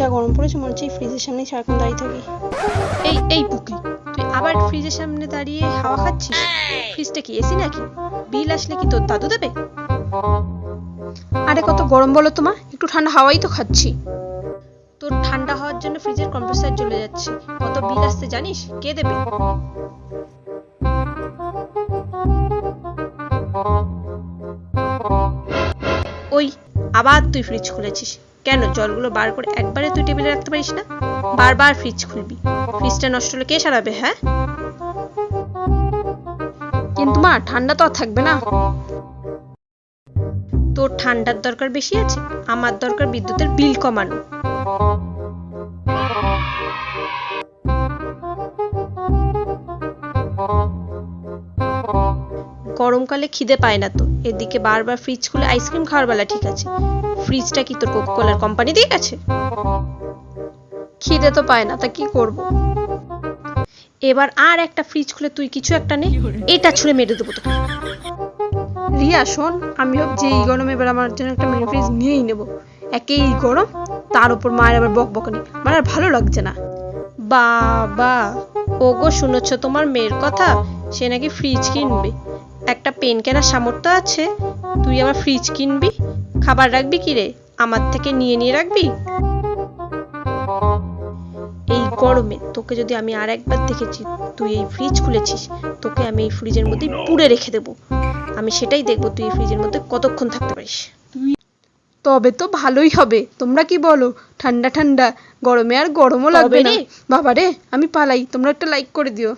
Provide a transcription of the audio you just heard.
যা গরম পড়েছে মনে হচ্ছে এই ফ্রিজের সামনেই সারাক্ষণ দাঁড়িয়ে থাকি। এই পুকি, তুই আবার ফ্রিজের সামনে দাঁড়িয়ে হাওয়া খাচ্ছিস? ফ্রিজটা কি এসি নাকি? বিল আসলে কি তোর দাদু দেবে? আরে কত গরম বলো তোমা, একটু ঠান্ডা হাওয়াই তো খাচ্ছি। তোর ঠান্ডা হওয়ার জন্য ফ্রিজের কম্প্রেসার জ্বলে যাচ্ছে, কত বিল আসছে জানিস? কে দেবে? ওই, আবার তুই ফ্রিজ খুলেছিস কেন? জলগুলো বার করে একবারে তুই টেবিলে রাখতে পারিস না? বারবার ফ্রিজ খুলবি, ফ্রিজটা নষ্ট হলে কে সারাবে? হ্যাঁ, কিন্তু মা ঠান্ডা তো আর থাকবে না। তোর ঠান্ডার দরকার বেশি আছে, আমার দরকার বিদ্যুতের বিল কমানো। গরমকালে খিদে পায় না তো, এদিকে বারবার ফ্রিজ খুলে আইসক্রিম খাওয়ার বেলা ঠিক আছে, ফ্রিজটা কি তোর কোকাকোলার কোম্পানি দিয়ে গেছে? খিদে তো পায় না, তা কি করব? এবার আর একটা ফ্রিজ খুলে তুই কিছু একটা নে, এটা ছুঁড়ে মেরে দেবো তোকে। রিয়া শোন, আমি ভাবছি এই গরমে এবার আমার জন্য একটা মিনি ফ্রিজ নিয়েই নেবো। একেই গরম, তার উপর মায়ের আবার বকবকানি, আমার আর ভালো লাগছে না। বাবা, ওগো শুনেছ তোমার মেয়ের কথা? সে নাকি ফ্রিজ কিনবে। একটা পেন কেনার সামর্থ্য আছে, তুই আবার ফ্রিজ কিনবি? খাবার রাখবি কি রে? আমার থেকে নিয়ে নিয়ে রাখবি? এই গরমে তোকে যদি আমি আর একবার দেখেছি তুই এই ফ্রিজ খুলেছিস, তোকে আমি এই ফ্রিজের মধ্যে পুড়ে রেখে দেবো। আমি সেটাই দেখবো তুই এই ফ্রিজের মধ্যে কতক্ষণ থাকতে পারিস। তবে তো ভালোই হবে, তোমরা কি বলো? ঠান্ডা ঠান্ডা গরমে আর গরমও লাগবে না। বাবা রে, আমি পালাই, তোমরা একটা লাইক করে দিও।